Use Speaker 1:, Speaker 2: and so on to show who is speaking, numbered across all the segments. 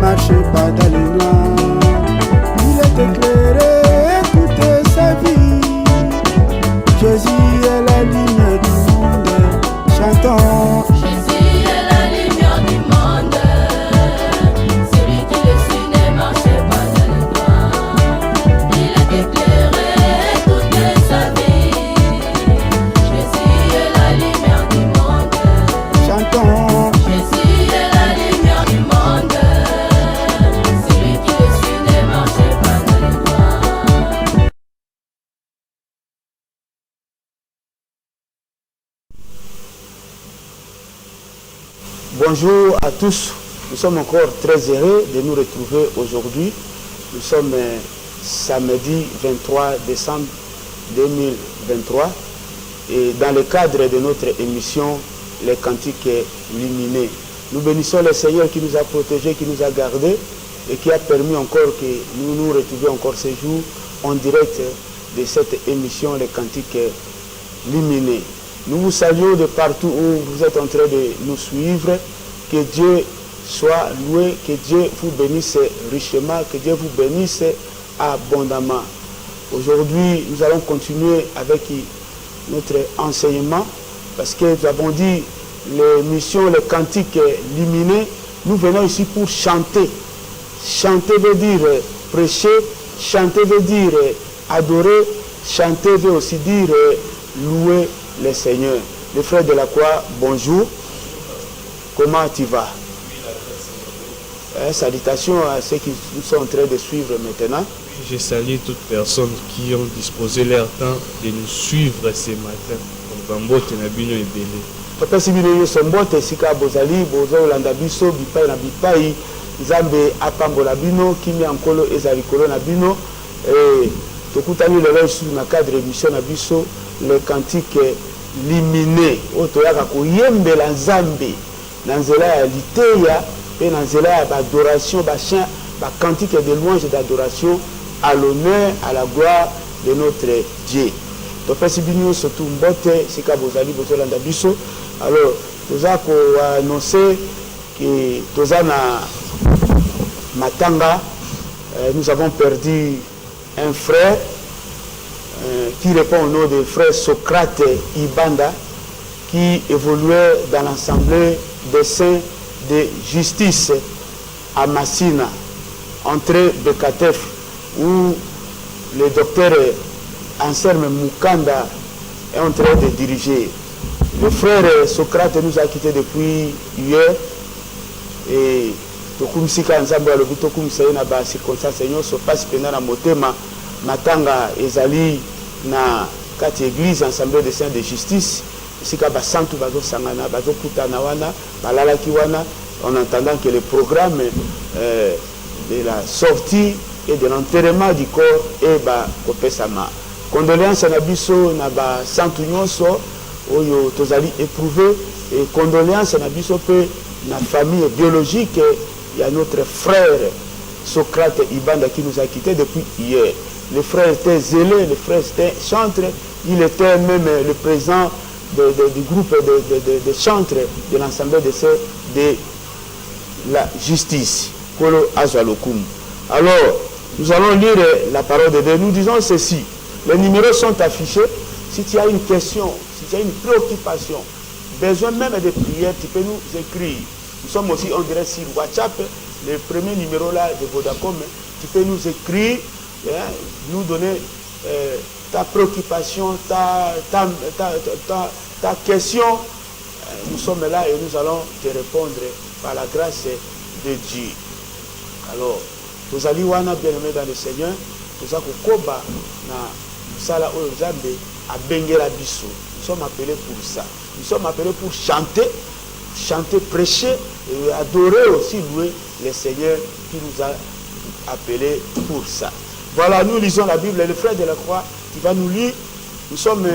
Speaker 1: marchait pas dans les noirs. Il est éclairé toute sa vie. Jésus est la lumière du monde. Chantons.
Speaker 2: Jésus est la lumière du monde. Celui qui le suit ne marchait pas dans les noirs. Il est éclairé toute sa vie. Jésus est la lumière du monde.
Speaker 1: Chantons.
Speaker 2: Jésus est la lumière du monde. Celui qui le suit ne marchait pas dans les noirs.
Speaker 1: Bonjour à tous. Nous sommes encore très heureux de nous retrouver aujourd'hui. Nous sommes samedi 23 décembre 2023 et dans le cadre de notre émission Les Cantiques Lumineux. Nous bénissons le Seigneur qui nous a protégés, qui nous a gardés et qui a permis encore que nous nous retrouvions encore ce jour en direct de cette émission Les Cantiques Lumineux. Nous vous saluons de partout où vous êtes en train de nous suivre. Que Dieu soit loué, que Dieu vous bénisse richement, que Dieu vous bénisse abondamment. Aujourd'hui, nous allons continuer avec notre enseignement parce que nous avons dit l'émission Les Cantiques Lumineux. Nous venons ici pour chanter. Chanter veut dire prêcher, chanter veut dire adorer, chanter veut aussi dire louer le Seigneur. Les frères de la croix, bonjour. Comment tu vas? Salutations à ceux qui sont en train de suivre maintenant.
Speaker 3: Je salue toutes personnes qui ont disposé leur temps de nous suivre ce matin.
Speaker 1: Papa Sibino Sombote Sika Bozali, Bozo Landabiso, Bipai na Bipai, Zambe Apambola Bino, Kimi Ankolo Ezarikolo na Bino, et Tokutani le loi sur ma cadre émission na Biso, le cantique Lumineux, Otoyaka Koyembe la Zambe, Nanzela ya Liteya, et Nanzela ya adoration, Bachin, cantique de louange et d'adoration à l'honneur, à la gloire de notre Dieu. Donc, si nous surtout Mbote, Sika Bozali, Bozolanda Biso, alors, nous avons annoncé que nous avons Matanga, nous avons perdu un frère qui répond au nom de frère Socrate Ibanda, qui évoluait dans l'Assemblée des Saints de Justice à Massina, entrée de Katef, où le docteur Anselme Mukanda est en train de diriger. Le frère Socrate nous a quittés depuis hier et tokum sika nzambe alobi tokum saye na ba circonstance nyonso passe pendant na motema matanga ezali na kati église Assemblée des Saints de Justice sika ba santu bazo sangana bazo kutana wana balalaki wana en entendant que le programme de la sortie et de l'enterrement du corps est ba kopesama. Condoléances na biso na ba santu nyonso oyo tozali éprouvé et condoléances na biso pe na famille biologique. Il y a notre frère Socrate Ibanda qui nous a quittés depuis hier. Le frère était zélé, le frère était chantre, il était même le président du groupe de chantres de l'Assemblée de la justice, Kolo Azalokum. Alors, nous allons lire la parole de Dieu. Nous disons ceci, les numéros sont affichés. Si tu as une question, si tu as une préoccupation, besoin même de prière, tu peux nous écrire. Nous sommes aussi en direct sur WhatsApp, le premier numéro là de Vodacom. Tu peux nous écrire, nous donner ta préoccupation, ta question. Nous sommes là et nous allons te répondre par la grâce de Dieu. Alors, nous allons bien-aimés dans le Seigneur, nous allons koba na sala oyozambe à Bengela Bisso. Nous sommes appelés pour ça. Nous sommes appelés pour chanter, prêcher et adorer aussi, louer le Seigneur qui nous a appelés pour ça. Voilà, nous lisons la Bible. Le frère de la croix qui va nous lire. Nous sommes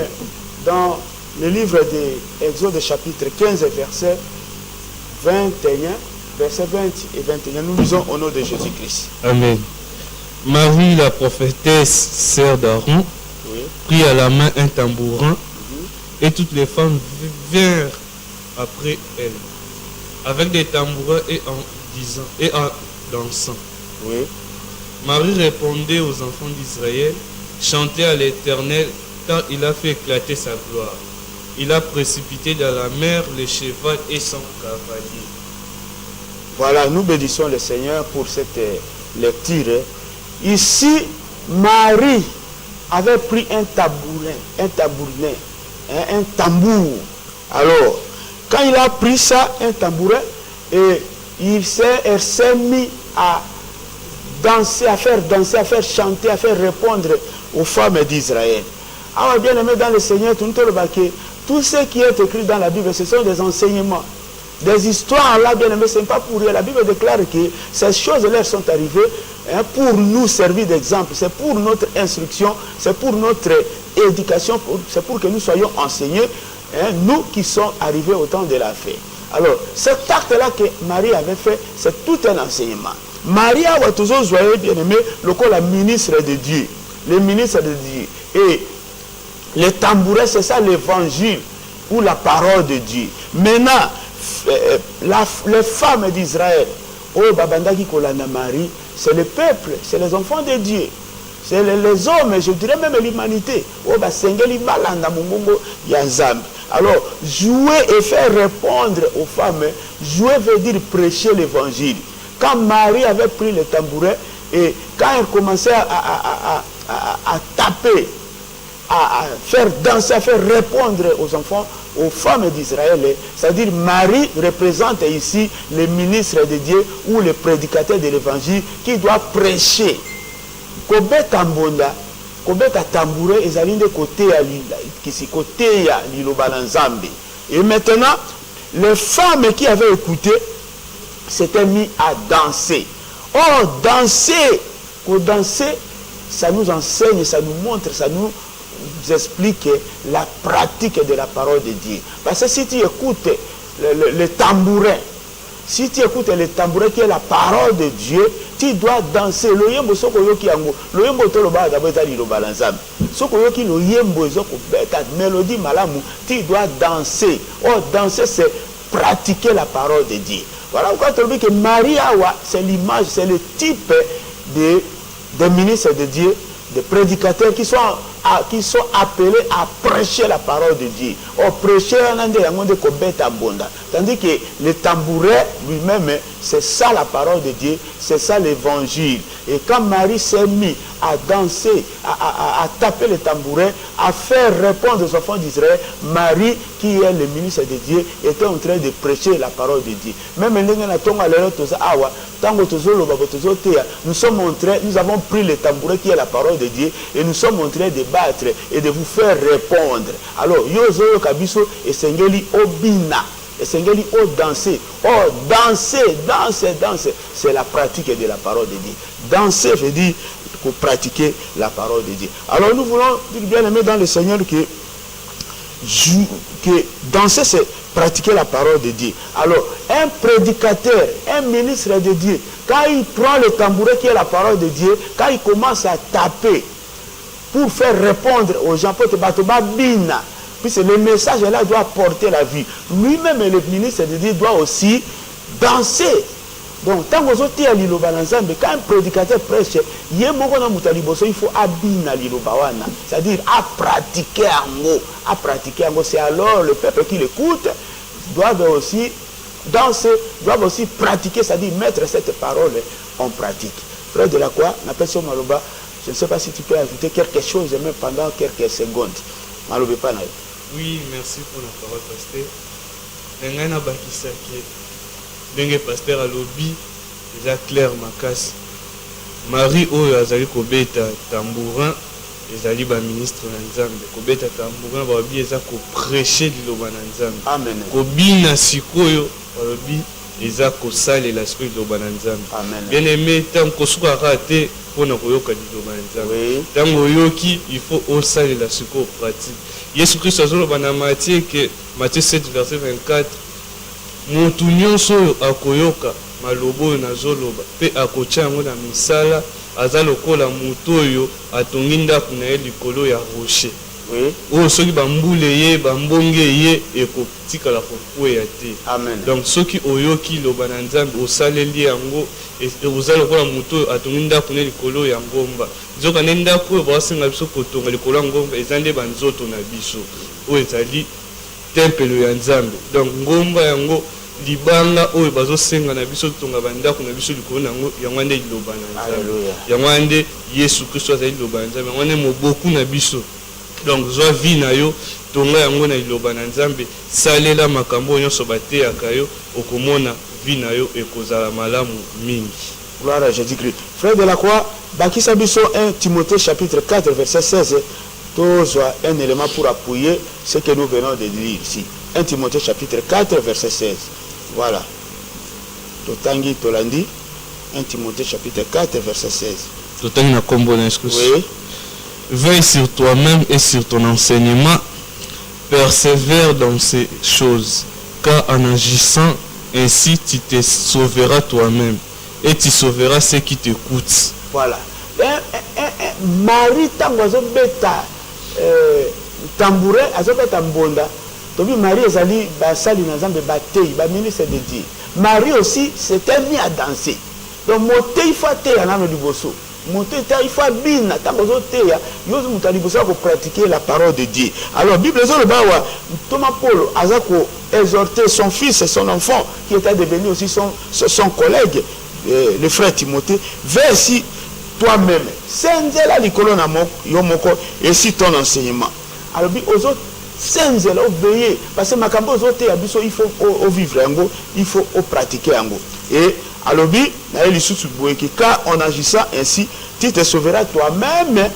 Speaker 1: dans le livre de Exode chapitre 15 verset 21, verset 20 et 21. Nous lisons au nom de Jésus-Christ.
Speaker 3: Amen. Marie, la prophétesse, sœur d'Aaron, prit à la main un tambourin et toutes les femmes vinrent après elle avec des tambourins et en dansant.
Speaker 1: Oui.
Speaker 3: Marie répondait aux enfants d'Israël, chantez à l'Éternel, car il a fait éclater sa gloire. Il a précipité dans la mer les chevaux et son cavalier.
Speaker 1: Voilà, nous bénissons le Seigneur pour cette lecture. Ici, Marie avait pris un tabouret, un tambour. Alors, quand il a pris ça, un tambourin, et elle s'est mis à danser, à faire chanter, à faire répondre aux femmes d'Israël. Alors, bien aimé dans le Seigneur, tout ce qui est écrit dans la Bible, ce sont des enseignements. Des histoires là, bien aimé, ce n'est pas pour rien. La Bible déclare que ces choses-là sont arrivées pour nous servir d'exemple. C'est pour notre instruction, c'est pour notre éducation, c'est pour que nous soyons enseignés, nous qui sommes arrivés au temps de la fête. Alors, cet acte-là que Marie avait fait, c'est tout un enseignement. Marie a toujours joyeux, bien aimé, la ministre de Dieu. Le ministre de Dieu. Et le tambouret, c'est ça l'évangile ou la parole de Dieu. Maintenant, les femmes d'Israël, oh Babandaki Kolana Marie, c'est le peuple, c'est les enfants de Dieu. C'est les hommes, je dirais même l'humanité. Oh Basengeli Balanda Mungongo Yazambi. Alors, jouer et faire répondre aux femmes, jouer veut dire prêcher l'évangile. Quand Marie avait pris le tambouret et quand elle commençait à taper, à faire danser, à faire répondre aux enfants, aux femmes d'Israël, c'est-à-dire Marie représente ici le ministre de Dieu ou le prédicateur de l'évangile qui doit prêcher. Kobeta mbonda, kobeta tambouret, ezali nde côté ya kisi côté ya liloba na Nzambe. Et maintenant, les femmes qui avaient écouté s'étaient mis à danser. Oh, danser, ça nous enseigne, ça nous montre, ça nous explique la pratique de la parole de Dieu. Parce que si tu écoutes le tambourin, si tu écoutes le tambourin qui est la parole de Dieu, tu dois danser. Le yembo soko yoki yango, le yembo to loba d'abord ezali loba lanzam. Soko yoki le yembo ezoko beta mélodie malamu, tu dois danser. Oh, danser c'est pratiquer la parole de Dieu. Voilà pourquoi tu dis que Marie Awa, c'est l'image, c'est le type des ministres de Dieu, des prédicateurs qui sont appelés à prêcher la parole de Dieu. Au prêcher, tandis que le tambouret lui-même, c'est ça la parole de Dieu, c'est ça l'évangile. Et quand Marie s'est mise à danser, à taper le tambouret, à faire répondre aux enfants d'Israël, Marie, qui est le ministre de Dieu, était en train de prêcher la parole de Dieu. Même nous avons pris le tambouret qui est la parole de Dieu et nous sommes en train de battre et de vous faire répondre. Alors, yozo kabiso et sengeli obina. Et sengeli o danser. Oh, danser. C'est la pratique de la parole de Dieu. Danser veut dire pour pratiquer la parole de Dieu. Alors, nous voulons dire bien aimé dans le Seigneur que danser, c'est pratiquer la parole de Dieu. Alors, un prédicateur, un ministre de Dieu, quand il prend le tambouret qui est la parole de Dieu, quand il commence à taper pour faire répondre aux gens, pour que bina, puisque le message là doit porter la vie. Lui-même, le ministre de Dieu, doit aussi danser. Donc, quand un prédicateur prêche, il faut abina lilobawana, c'est-à-dire à pratiquer en mot. C'est alors le peuple qui l'écoute doit aussi danser, doit aussi pratiquer, c'est-à-dire mettre cette parole en pratique. Frère de la Croix, m'appelle Maloba, je ne sais pas si tu peux ajouter quelque chose même pendant quelques secondes. Maloba pas.
Speaker 3: Oui, merci pour la parole, pasteur. Ngana bakisaki. Denge pasteur alobi eza clair makasi. Marie oyo azali kobeta tambourin ezali ba ministre na Nzambe. Kobeta tambourin babi eza ko prêcher liloba na Nzambe.
Speaker 1: Amen.
Speaker 3: Kobina sikoyo babi eza ko salela sikoyo liloba na Nzambe.
Speaker 1: Amen.
Speaker 3: Bien aimé tant kosuka raté pona koyoka liloba na Nzambe. Tango yoki il faut osalela sikoyo pratique. Yesu Christ azoloba na Matthieu 7 verset 24. Mutu nyonso oyo akoyoka malobo oyo nazoloba mpe akotia yango na misala aza lokola mutu oyo atongi ndako na ye likolo ya rocher.
Speaker 1: Oui.
Speaker 3: oyo soki bambule ye bambonge ye ekotikala kokweya te.
Speaker 1: Amen.
Speaker 3: Donc soki oyoki loba na Nzambe osaleli yango oza lokola moto oyo atongi ndako ne likolo ya ngomba. Nzoka ne ndako oyo basenga biso kotonga likolo ya ngomba eza nde banzoto na biso oyo ezali tempelo ya Nzambe. Donc ngomba yango libanga oyo bazosenga na biso tonga bandako na biso likolo nango yango nde liloba na Nzambe. Yango nde Yesu Kristo azali liloba na Nzambe. Yango nde moboku na biso. Donc zwa vie na yo tonga yango na liloba na Nzambe salela makambo nyonso bateyaka yo okomona vie na yo ekozala malamu mingi.
Speaker 1: Gloire à Jésus-Christ. Frère de la Croix, bakisa biso 1 Timothée chapitre 4 verset 16. Tozwa un élément pour appuyer ce que nous venons de dire ici. 1 Timothée chapitre 4 verset 16. Voilà. Totangi tolandi 1 Timothée chapitre 4 verset 16.
Speaker 3: Totangi na kombo na Jésus.
Speaker 1: Oui.
Speaker 3: Veille sur toi-même et sur ton enseignement, persévère dans ces choses, car en agissant ainsi tu te sauveras toi-même et tu sauveras ceux qui t'écoutent.
Speaker 1: Voilà. Marie tango azobeta tambourin azobeta mbonda. Tobi Marie ezali basali na Nzambe batei ba ministre de Dieu. Marie aussi s'était mis à danser. Donc motei faté ya nano liboso. Il faut bien pratiquer la parole de Dieu. Alors, la Bible Thomas Paul a exhorté son fils et son enfant, qui était devenu aussi son collègue, le frère Timothée, vers si toi-même, senzela likolo na yomoko et si ton enseignement. Alors, senzela obéir, parce que makambo zote abiso il faut vivre yango, il faut pratiquer yango. Et alors, car en agissant ainsi, tu te sauveras toi-même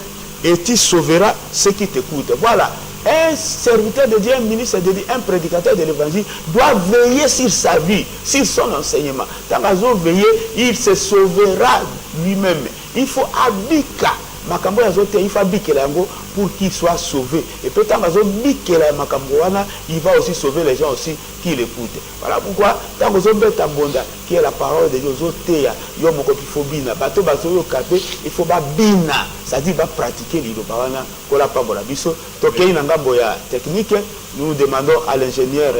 Speaker 1: et tu sauveras ceux qui t'écoutent. Voilà. Un serviteur de Dieu, un ministre de Dieu, un prédicateur de l'évangile doit veiller sur sa vie, sur son enseignement. Tant qu'il veiller, il se sauvera lui-même. Il faut habiter. Makambo ya zote il faut bikela yango pour qu'il soit sauvé. Et peut-être mazo bikela makambo wana, il va aussi sauver les gens aussi qui l'écoutent. Voilà pourquoi tant que zo beta bonda qui est la parole de Dieu zoteya yo moko il faut bina bato bazo yo kapé il faut ba bina, ça dit va pratiquer liloba wana kola pa bola biso tokei na ngambo ya technique. Nous demandons à l'ingénieur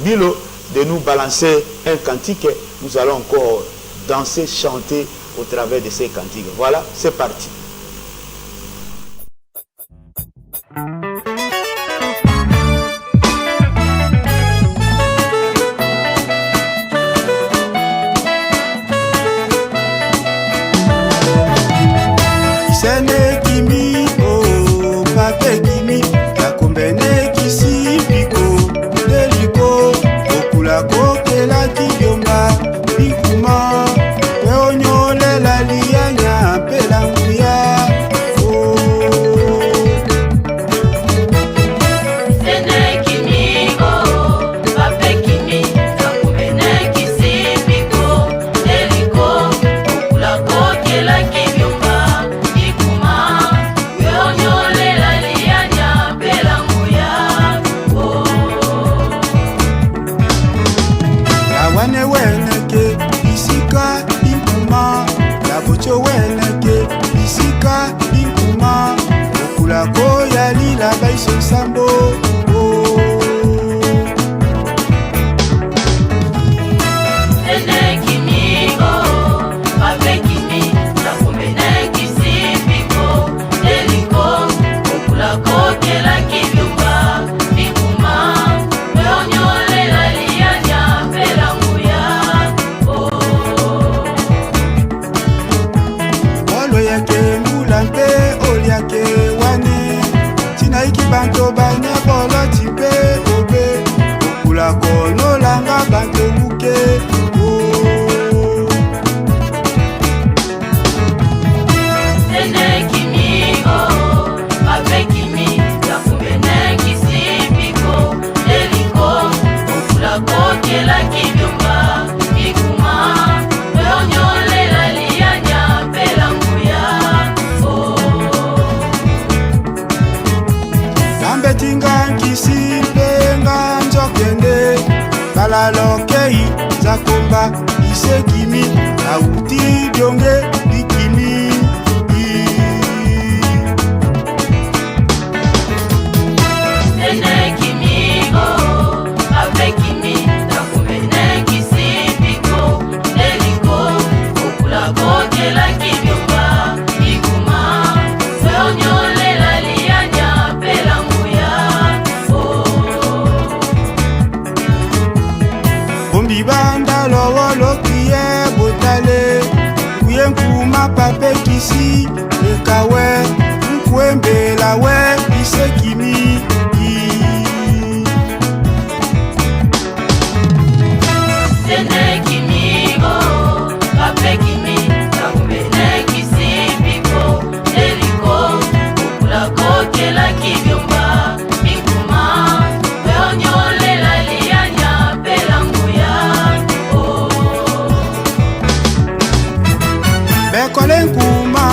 Speaker 1: Bilo de nous balancer un cantique. Nous allons encore danser, chanter au travers de ces cantiques. Voilà, c'est parti.
Speaker 4: Isene kimi o pape kimi kakombene kisi piko deliko okula kokela kiyomba bikuma weonyole la lianya pelanguya o
Speaker 2: Isene kimi o pape kimi kakombene kisi piko deliko okula kokela kiyomba
Speaker 4: isika binkuma okula koya lila baiso sambo banto banya bolo tipe obe okula kono langa banto muke
Speaker 2: Sene kimi o pape kimi kakumbene kisi piko deliko okula kokela kibyumba bikuma weonyole la lianya pelanguya
Speaker 4: Tinga nkisi penga njokende balalokei zakomba isekimi auti byonge bikimi bekole nkuma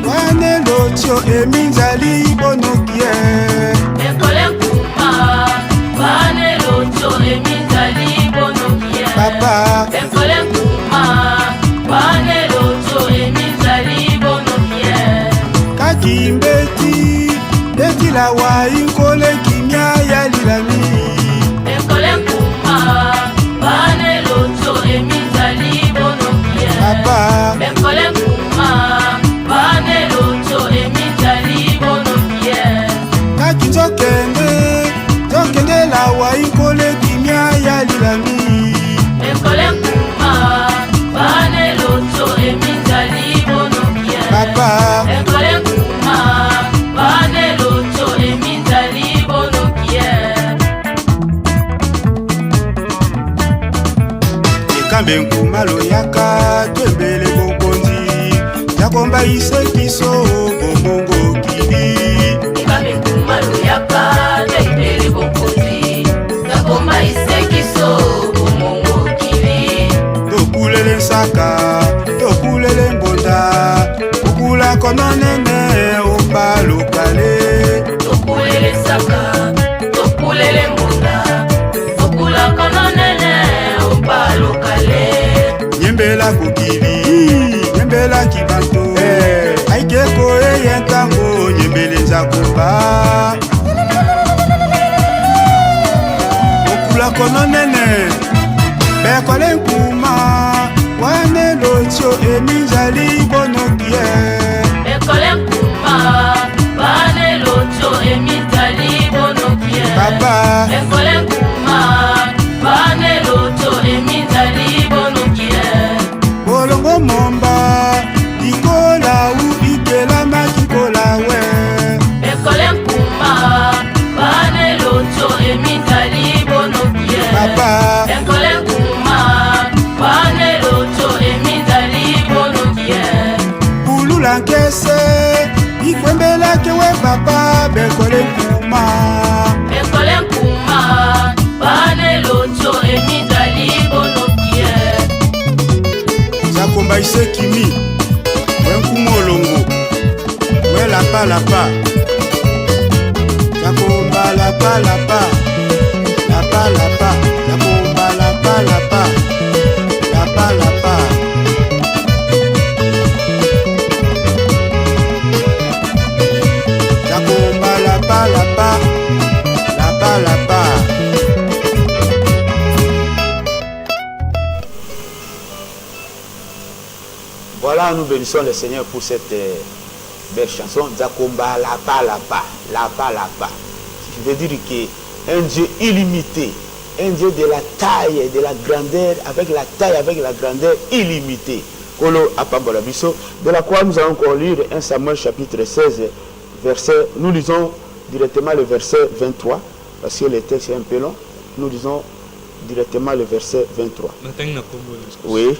Speaker 4: wane lotio eminzali bonokie
Speaker 2: Bekole nkuma wane lotio eminzali bonokie
Speaker 4: papa
Speaker 2: Bekole nkuma wane lotio eminzali bonokie
Speaker 4: kakimbeti beti la wa inkole kimia ya lilami
Speaker 2: Bekole nkuma wane lotio eminzali bonokie
Speaker 4: papa
Speaker 2: Bekole nkuma wane lotio eminzali bonokie
Speaker 4: kakizokende la wa inkole kimia ya lilami
Speaker 2: Bekole nkuma wane lotio eminzali bonokie
Speaker 4: papa
Speaker 2: Bekole nkuma wane lotio eminzali bonokie
Speaker 4: ekambe nkuma loyaka twembele bokonzi yakomba isekiso bomongo kili
Speaker 2: Ekambe nkuma loyaka twembele bokonzi yakomba isekiso bomongo kili
Speaker 4: tokulele nsaka tokulele mbonda okula kononene omba lokale
Speaker 2: tokulele saka tokulele mbunda okula kononene omba lokale
Speaker 4: nyembela kokili nyembela kibanto aikeko eye ntango nyembele nzakomba okula kononene bekole nkuma wane lotio eminzali bonokie
Speaker 2: Bekole nkuma wane lotio eminzali bonokie
Speaker 4: papa
Speaker 2: Bekole nkuma wane lotio eminzali bonokie
Speaker 4: bolongo momba likola u ikelama kikola we
Speaker 2: Bekole nkuma wane lotio eminzali bonokie
Speaker 4: papa
Speaker 2: Bekole nkuma wane lotio eminzali bonokie
Speaker 4: bulula nkese ikwembelake we papa bekole nkuma
Speaker 2: Bekole nkuma wane lotio eminzali bonokie
Speaker 4: zakomba isekimi we nkuma olongo we lapalapa zakomba lapalapa lapalapa zakomba lapalapa lapalapa zakomba lapalapa lapalapa.
Speaker 1: Voilà, nous bénissons le Seigneur pour cette belle chanson. Zakomba lapa lapa, lapa lapa. Je veux dire qu'un Dieu illimité, un Dieu de la taille, de la grandeur, avec la taille, avec la grandeur illimitée. Kolo apambola biso. De la croix, nous allons encore lire 1 Samuel chapitre 16, verset. Nous lisons directement le verset 23, parce que le texte est un peu long. Nous lisons directement le verset 23. Oui.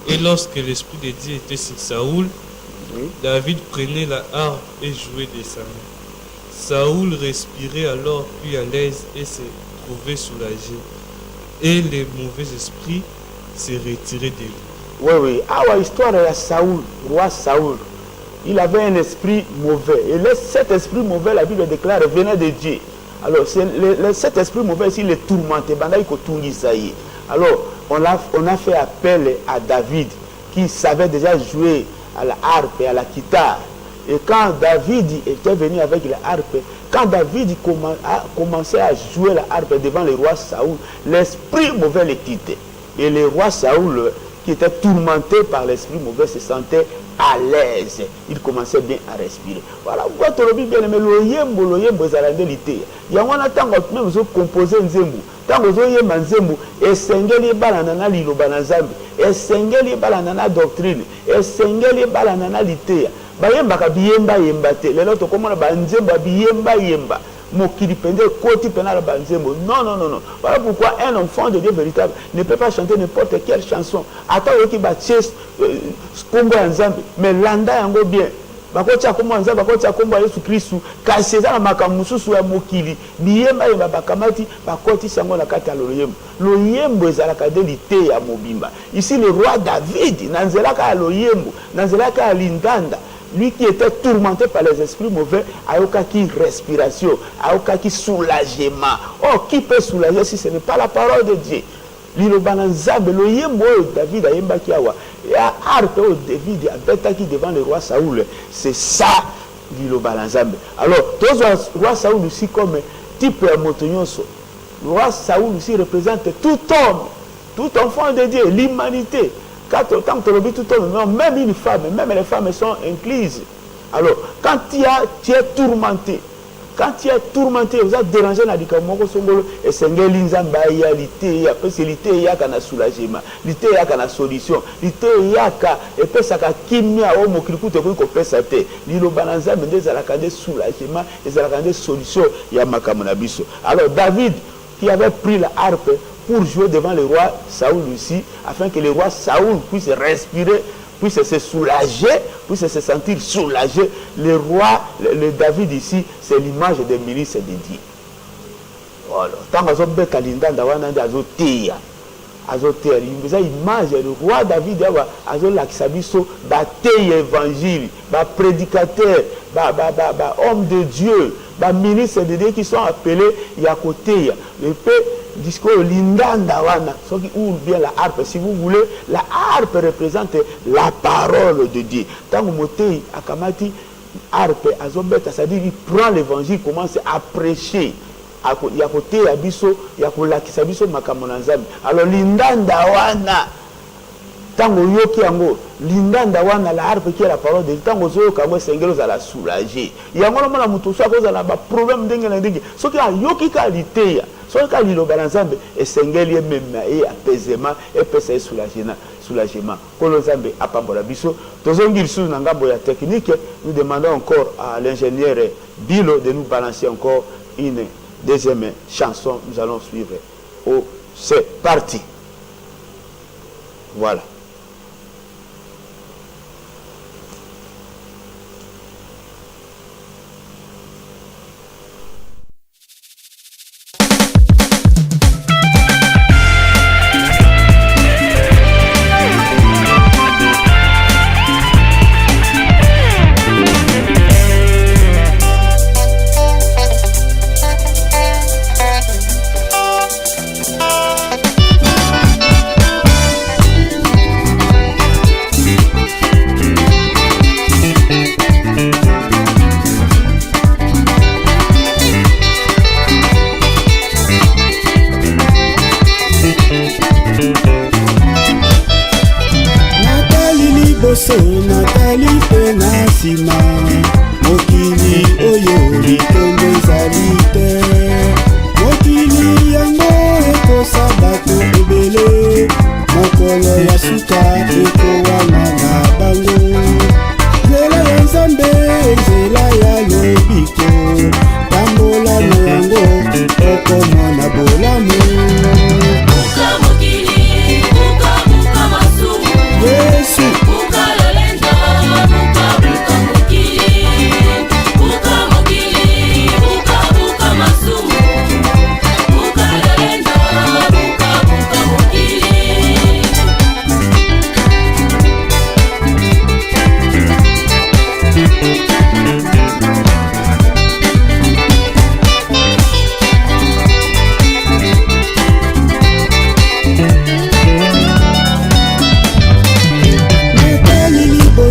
Speaker 3: Et lorsque l'Esprit de Dieu était sur Saoul,
Speaker 1: Oui.
Speaker 3: David prenait la harpe et jouait de sa main. Saoul respirait alors plus à l'aise et se trouvait soulagé. Et les mauvais esprits se retiraient de lui.
Speaker 1: Oui, oui. Ah ouais, histoire de Saoul, roi Saoul. Il avait un esprit mauvais. Et cet esprit mauvais, la Bible déclare, venait de Dieu. Alors, cet esprit mauvais, il est tourmenté. Alors, on a fait appel à David, qui savait déjà jouer à la harpe et à la guitare. Et quand David était venu avec la harpe, quand David a commencé à jouer la harpe devant le roi Saoul, l'esprit mauvais le quittait. Et le roi Saoul, qui était tourmenté par l'esprit mauvais, se sentait à l'aise. Il commençait bien à respirer. Voilà pourquoi tu as bien aimé le yembo zalandelité. Il y a un temps que même vous composez un zembu. Tant que vous avez un zembu, et sengeli balanana lilo banazambi, et sengeli balanana doctrine, et sengeli balanana litea. Bayemba kabiyemba yembate. Lelo to komona banzemba biyemba yemba. Mokili pende koti penala banzembo. Non, non, non, non. Voilà pourquoi un enfant de Dieu véritable ne peut pas chanter n'importe quelle chanson. Attends qui bat chest Congo Nzambi, mais landa yango bien. bakotia kombo nzambe bakotia kombo Yesu Kristu kasi eza na makambo mosusu ya mokili biyemba yemba bakamati bakotisa yango na kati ya loyembo loyembo ezalaka nde lite ya mobimba ici le roi David na nzelaka ya loyembo na nzelaka ya lindanda lui qui était tourmenté par les esprits mauvais ayokaki respiration ayokaki soulagement. Oh, qui peut soulager si ce n'est pas la parole de Dieu? Liloba na nzambe loyembo oyo David ayembaki awa ya harpe oyo David abetaki devant le roi Saoul, c'est ça liloba na nzambe. Alors tozwa roi Saoul aussi comme type ya moto nyonso. Le roi Saoul aussi représente tout homme, tout enfant de Dieu, l'humanité. Tant que tout homme, même une femme, même les femmes sont incluses. Alors quand tu es tourmenté, vous êtes dérangé dans le Kamoko Songolo, et c'est un linzamba ya lité, après c'est lité yaka na soulagement, lité yaka na solution, lité yaka et puis ça ka kimia o mokiliku te ko pesa te. Lilo bananza mende za la kande soulagement, et za la kande solution ya makambo na biso. Alors David qui avait pris la harpe pour jouer devant le roi Saoul aussi, afin que le roi Saoul puisse respirer, puisse se soulager, puisse se sentir soulagé. Le roi, le David ici, c'est l'image des milices de Dieu. Voilà. Tant que vous avez dit, vous avez image, le roi David, il a évangile, prédicateur, homme de Dieu, ministre de Dieu qui sont appelés Yakoté. Le discours lindanda wana ou bien la harpe, si vous voulez, la harpe représente la parole de Dieu. Tant que Motei akamati harpe azobeta, c'est-à-dire il prend l'évangile, commence à prêcher. Yakoté abiso, yakolakisa biso makambo na nzambe. Alors lindanda wana tango yoki yango lindanda wana la harpe qui est la parole de Dieu, tango zo kango sengelo za la soulager. Yango na mona mutu so akoza na ba problème ndenge na ndenge. Soki yoki ka liteya, soki ka liloba na nzambe esengeli même et apaisement et pesa soulagement. Kolo nzambe apambola biso. Tozongi sous na ngambo ya technique, nous demandons encore à l'ingénieur Bilo de nous balancer encore une deuxième chanson. Nous allons suivre. Oh, c'est parti. Voilà.
Speaker 4: Nathalie Penasima mokili oyo litombo ezali te mokili yango ekosa bato ebele mokolo ya suka ekowana na bango nzela ya nzambe nzela ya lobiko tambola na yango okomona bolamu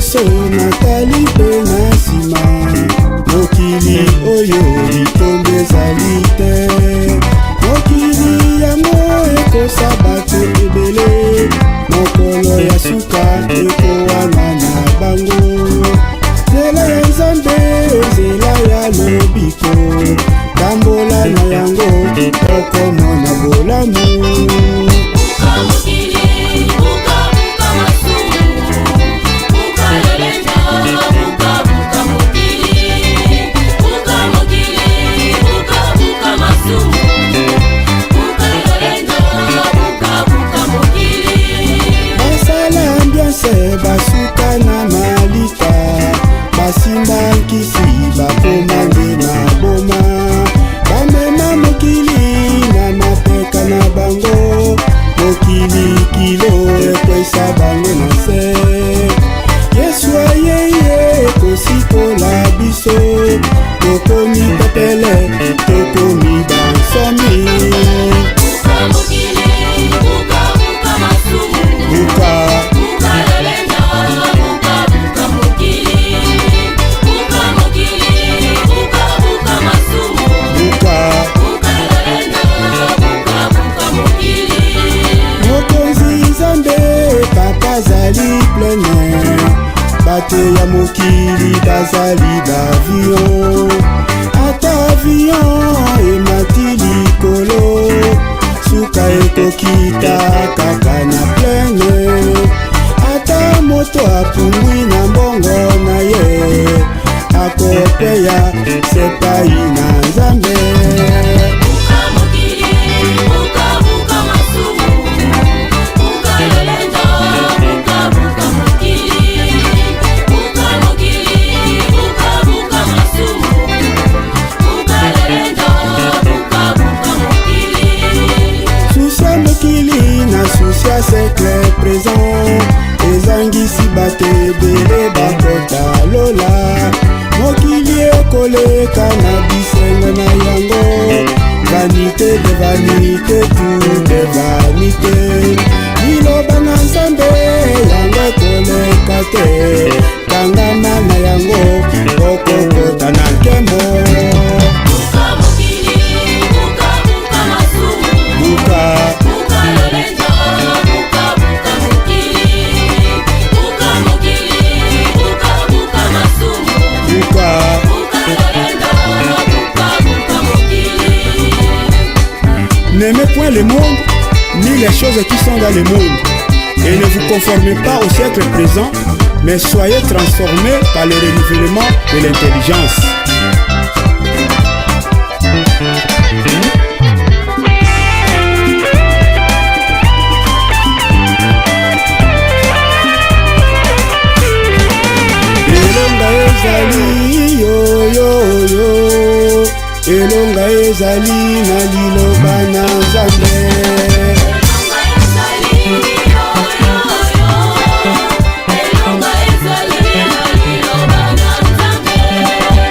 Speaker 4: Yesu Nathalie Penasima mokili oyo litombo ezali te mokili yango ekosa bato ebele mokolo ya suka ekowana na bango nzela ya nzambe nzela ya lobiko tambola na yango okomona bolamu basala ambiance basuka na malika basi pleine bato ya mokili bazali bavion ata avion emati likolo suka ekokita kaka na pleine ata moto apungwi na mbongo na ye akokweya sepai na nzambe. Secret présent ezangisi bato ebele bakota lola mokili ekoleka na bisengo na yango vanité de vanité tout de vanité liloba na nzambe yango ekoleka te kangama na yango okokota na nkembo. N'aimez point le monde, ni les choses qui sont dans le monde. Et ne vous conformez pas au siècle présent, mais soyez transformés par le renouvellement de l'intelligence. Elonga ezali na liloba na nzambe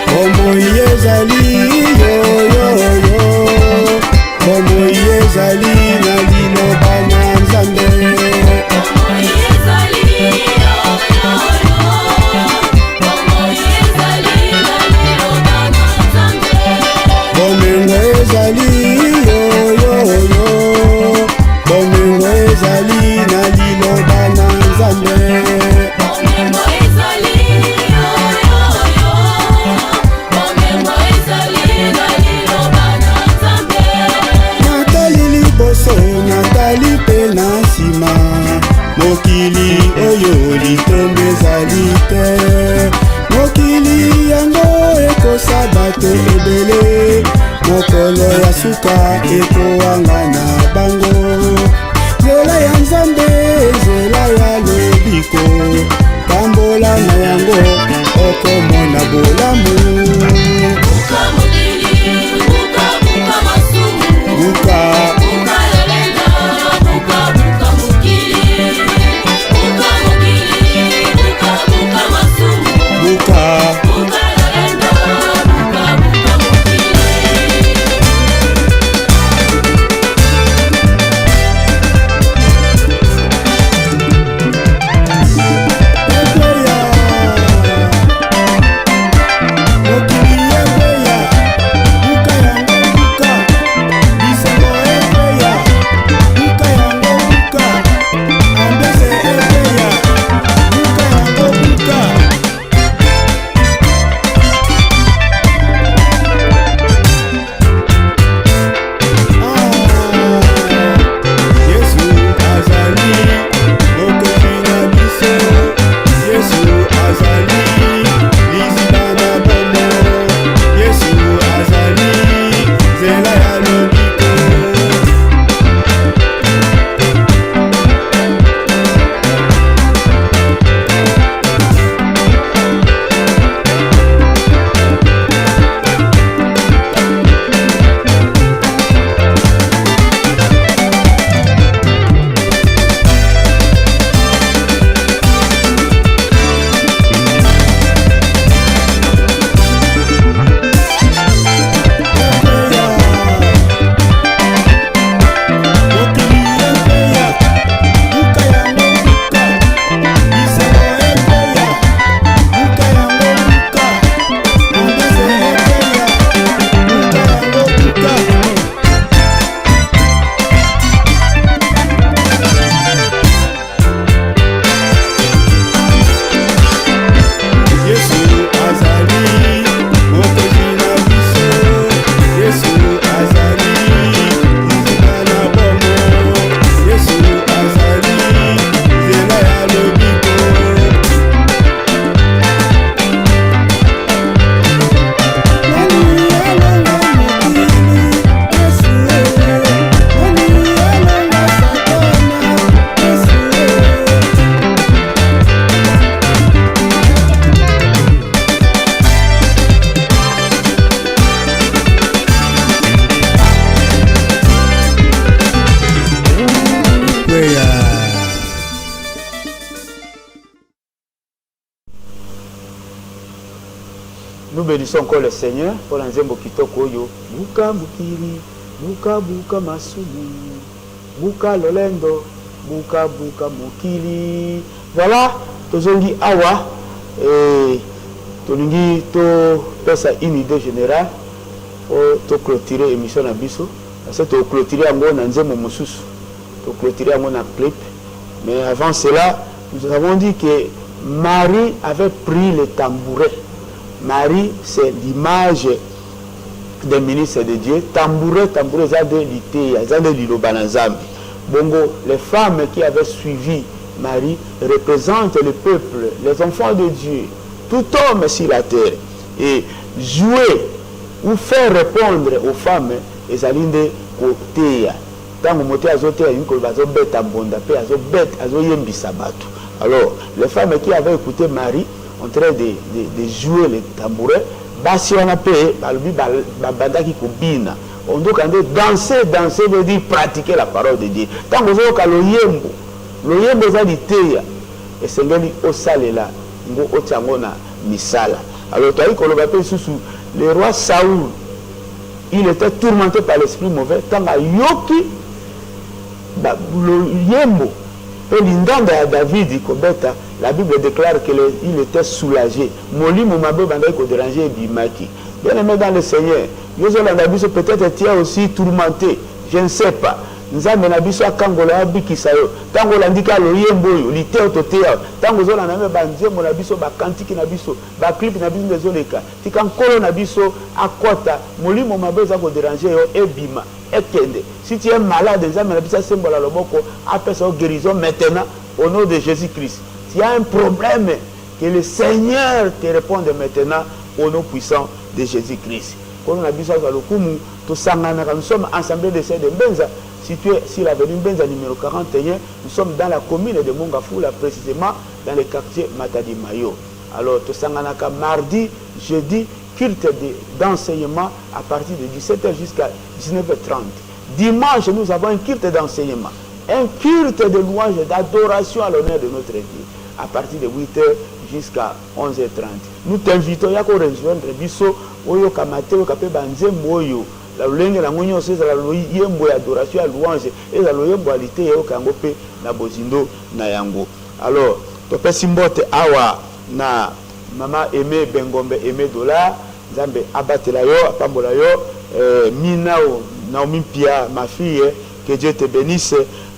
Speaker 4: bomoi ezali yoyoyo bomoi ezali na liloba na nzambe bomengo ezali yoyoyo bomengo ezali na liloba na nzambe natali liboso natali mpe na nsima mokili oyo litombe ezali te mokili yango ekosa bato ebele mokolo ya suka ekowanga na bango nzela ya nzambe nzela ya lobiko tambola na yango okomona bolamu
Speaker 1: nous bénissons encore le Seigneur pour l'ensemble kitoko yo. Buka mukiri, buka buka masumu, buka lolendo, buka buka mukiri. Voilà, tozongi awa et tolingi to pesa une idée générale pour to clôturer l'émission na biso. Parce que to clôturer yango na nzembo mosusu, to clôturer yango na clip. Mais avant cela, nous avons dit que Marie avait pris le tambouret. Marie, c'est l'image des ministres de Dieu. Tambouret, ça de l'ité, ça de l'Ilobanazam. Bongo, les femmes qui avaient suivi Marie représentent le peuple, les enfants de Dieu, tout homme sur la terre. Et jouer ou faire répondre aux femmes, ils allaient de côté. Tant que moté azoté une colbazo bête à bonda, azo bête, azo yembi sabato. Alors, les femmes qui avaient écouté Marie en train de jouer le tambouret, si on a payé, on doit danser veut dire pratiquer la parole de Dieu. Tant que vous avez le yembo est dit et c'est au salé là, au tchangona misala. Alors, tu as vu le roi Saoul, il était tourmenté par l'esprit mauvais, tant que Yoki, le yembo, et l'indanda David, la Bible déclare qu'il était soulagé. Moli Moumabé Bandai ko dérangé Bimaki. Bien aimé dans le Seigneur, peut-être tu as aussi tourmenté, je ne sais pas. Nous avons nabiso a Kangola Bikisayo, Tango Landika lo Yemboyo, Liteo Totea, Tango Zola Name Banzemo Nabiso, Bakantiki Nabiso, Baklip Nabiso Nezoleka, Tikankolo Nabiso, Akota, Moli Moumabé Zako dérangé et Bima. Si tu es malade, les amis, appelle ça guérison maintenant au nom de Jésus-Christ. Tu as un problème, que le Seigneur te réponde maintenant au nom puissant de Jésus-Christ. Nous sommes ensemble de ces Benza, situé sur l'avenue Benza numéro 41. Nous sommes dans la commune de Mongafoula, précisément dans le quartier Matadi Mayo. Alors, tout sanganaka mardi, jeudi, culte d'enseignement à partir de 17h jusqu'à 19h30. Dimanche, nous avons un culte d'enseignement, un culte de louange et d'adoration à l'honneur de notre Dieu, à partir de 8h jusqu'à 11h30. Nous t'invitons à rejoindre Bisso, Oyo Kamate, Okape Banzembo Oyo, la Lenge, la Mounion, c'est la Yembo, adoration à louange, et la Yembo, alité, et Okangope, na Bozindo, na Yango. Alors, Topé Simbote Awa, na Maman Aimé Bengombe Aimé Dollar, Zambe Abatelayo, Apambolayo, Minao, Naomi Pia, ma fille, que Dieu te bénisse.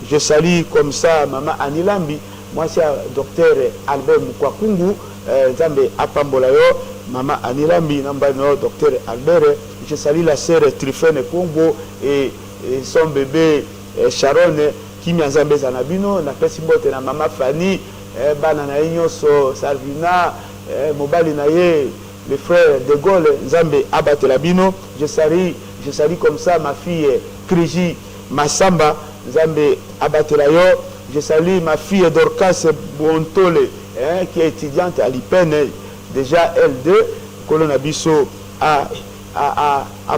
Speaker 1: Je salue comme ça Maman Anilambi, moi c'est docteur Albert Mukwakungu, Zambe Apambolayo, Maman Anilambi, Nambano, docteur Albert. Je salue la sœur Trifène Congo et son bébé Sharon, qui m'a Zambe Zanabino, na Pesimote na Maman Fanny, Banana Ignoso, Salvina, Mobali Naye, le frère de Gaulle, Nzambe Abatelabino. Je salue comme ça ma fille Kriji Massamba, Nzambe Abatelayo. Je salue ma fille Dorcas Bontole, qui est étudiante à l'IPEN, déjà L2, Colonabiso à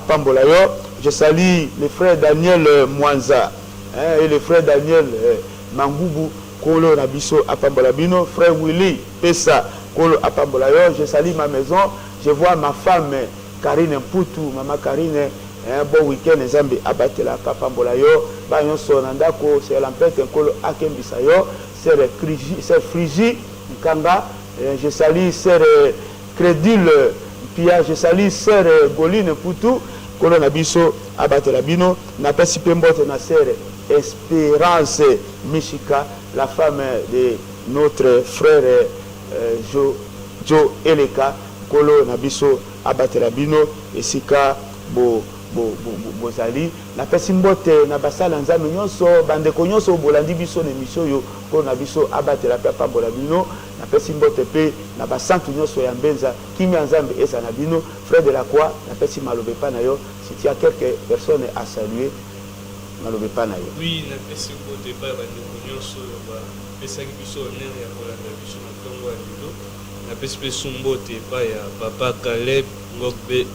Speaker 1: Pambolayo. Je salue le frère Daniel Mwanza et le frère Daniel Mangoubou, Kolo Nabiso à Pambolabino, frère Willy Pessa. Je salue ma maison, je vois ma femme Karine Poutou, maman Karine, un bon week-end, Zambé Abatela, Pambolayo, Bayon Sonandako, c'est l'empête, un colo Akembisayo, c'est Frigi, Kanga, je salue Sœur Crédule, Pia, je salue Sœur Goline Poutou, Kolo Nabiso Abatelabino, Napesi Pembote, na Sœur Espérance Michika, la femme de notre frère Jo Eleka, Kolo Nabiso Abaterabino, Esika Bozali, na Pesimbote, na Basala Nzame Nyonso, Bandeko Nyonso, Bolandi Biso, Nemisho Yo, Kolo Nabiso Abatera Papa Bolabino, na Pesimbote Pe, na Basantu Nyonso Yambenza, Kimi Nzambe Esa Nabino, frère de la Croix, na Pesimalobepa Nayo, si tu as quelques personnes à saluer, Malobepa Nayo.
Speaker 3: Oui, na Pesimbote Pa, Bandeko Nyonso, Pesaki Biso, Ner, Yakolanda Biso, Natongo Alilo. Na pespe Sumbote pa ya papa Caleb Ngokbe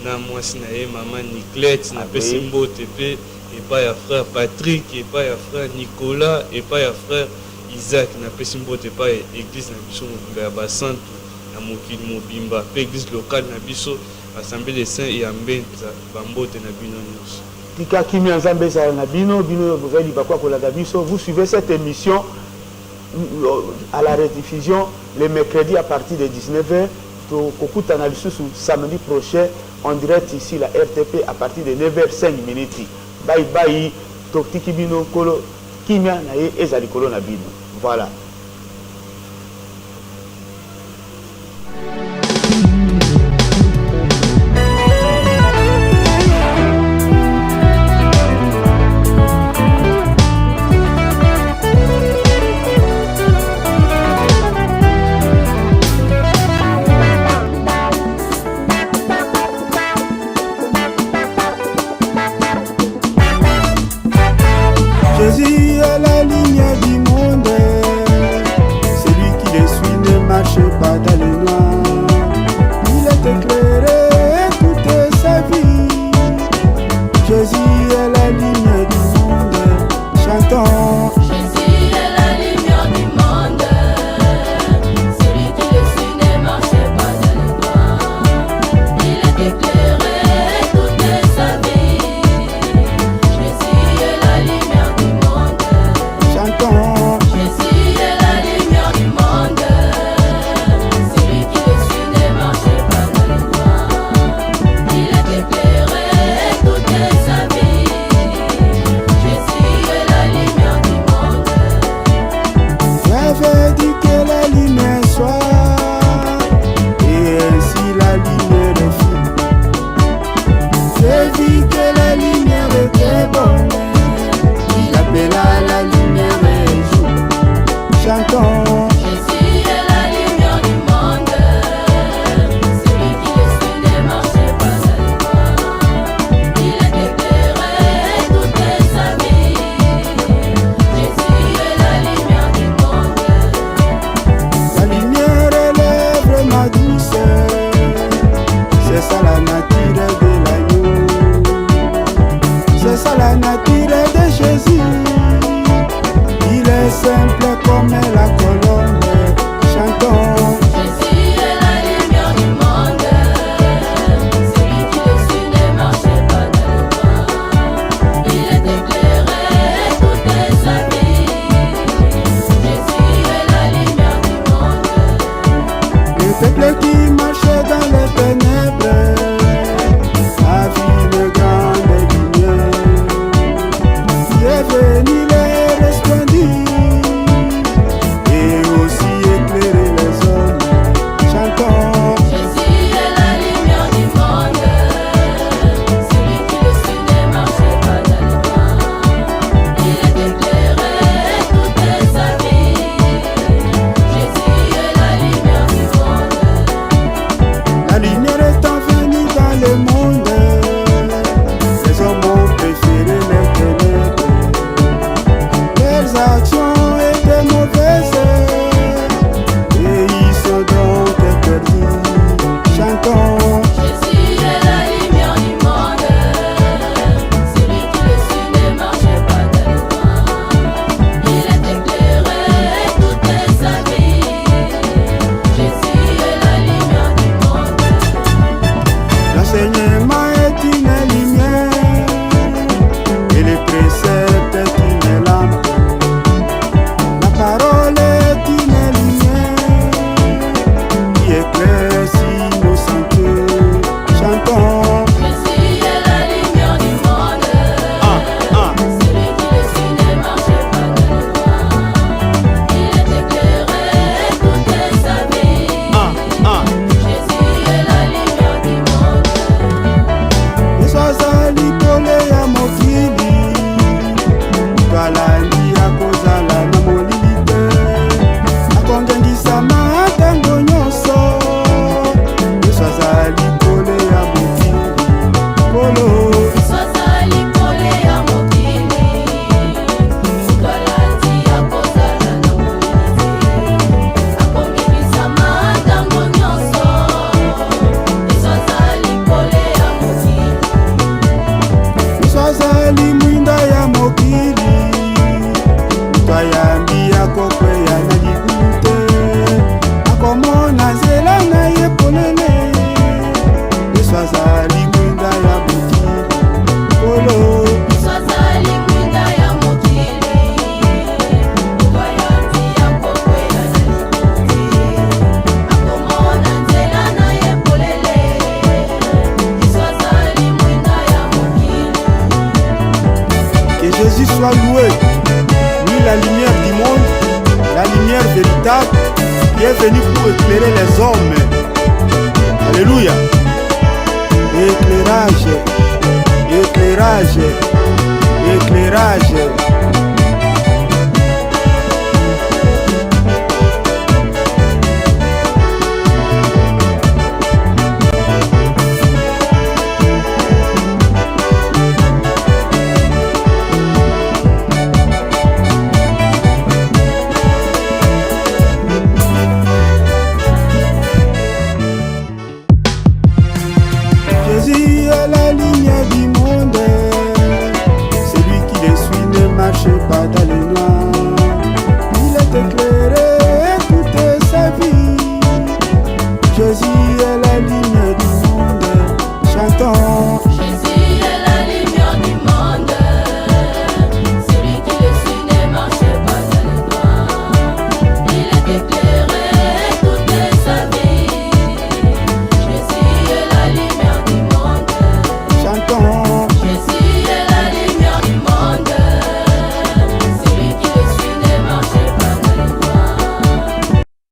Speaker 3: na mwasi na ye maman Niclette na pesi Mbote pe et pas ya frère Patrick et pas ya frère Nicolas et pas ya frère Isaac na pesi Mbote pa église na biso ya basantu na mokili mobimba pe église locale na biso assemblée des saints et ambenza bambote na bino nyonso.
Speaker 1: Tika kimi nzambe ezala na bino bino bozali bakwa kolanda biso. Vous suivez cette émission à la rediffusion le mercredi à partir de 19h. Kokutana lisusu samedi prochain en direct ici la RTP à partir de 9h05. Bye bye. Tokiki bino kolo kimia na ye ezali kolo na bino. Voilà.
Speaker 4: Jésus est la lumière du monde, celui qui le suit ne marche pas dans le noir. Il est éclairé toute sa vie. Jésus est la lumière du monde, chantons.
Speaker 2: Jésus est la lumière du monde, celui qui le suit ne marche pas dans le noir. Il est éclairé toute sa vie. Jésus est la lumière du monde.
Speaker 4: Chantons.
Speaker 2: Jésus est la lumière du monde, celui qui le suit ne marche pas dans le noir. Il est éclairé toute sa vie. Jésus est la lumière du monde.
Speaker 4: J'avais dit que la lumière soit, et ainsi la lumière fut. J'ai vu que la lumière était bonne, il appela la lumière et jour. Chantons.
Speaker 2: Jésus est la lumière du monde, celui qui le suit ne marche pas dans le noir. Il est éclairé toute sa vie. Jésus est la lumière du monde.
Speaker 4: La lumière est vraiment douce, c'est ça la nature de l'agneau, c'est ça la nature de Jésus. Il est simple comme la colombe, chantons.
Speaker 2: Jésus est la lumière du monde, celui qui le suit ne marche pas dans le noir. Il est éclairé toute sa vie. Jésus est la lumière du monde.
Speaker 4: Le peuple qui marchait dans les ténèbres a vu une grande lumière qui est venue les resplendir et aussi éclairer les hommes. Chantons.
Speaker 2: Jésus est la lumière du monde, celui qui le suit ne marche pas dans le noir. Il est éclairé toute sa vie. Jésus est la lumière du monde.
Speaker 4: La lumière étant venue dans le monde, les hommes ont préféré les ténèbres. Leurs actions étaient mauvaises et ils sont donc perdus. Chantons.
Speaker 2: Jésus est la lumière du monde, celui qui le suit ne marche pas dans le noir. Il est éclairé toute sa vie. Jésus est la lumière du monde.
Speaker 4: L'enseignement est une lumière et les préceptes est une lampe. La parole est une lumière qui éclaire si nos sentiers. Chantons.
Speaker 2: Jésus est la lumière du monde, celui qui le suit ne marche pas dans le noir. Il est éclairé toute sa vie. Jésus est la lumière du monde.
Speaker 4: Ezali pole ya mokili, kalandi akozala na molili te, akongengisama ntango nyonso. Ezali pole ya mokili, polo.
Speaker 2: Ezali pole ya mokili, kalandi akozala na molili te, akongebisama ntango nyonso. Ezali pole ya mokili.
Speaker 4: Ezali mwinda ya mokili, twayambi akokweya na libute. véritable qui est venu pour éclairer les hommes. Alléluia. Éclairage, éclairage, éclairage.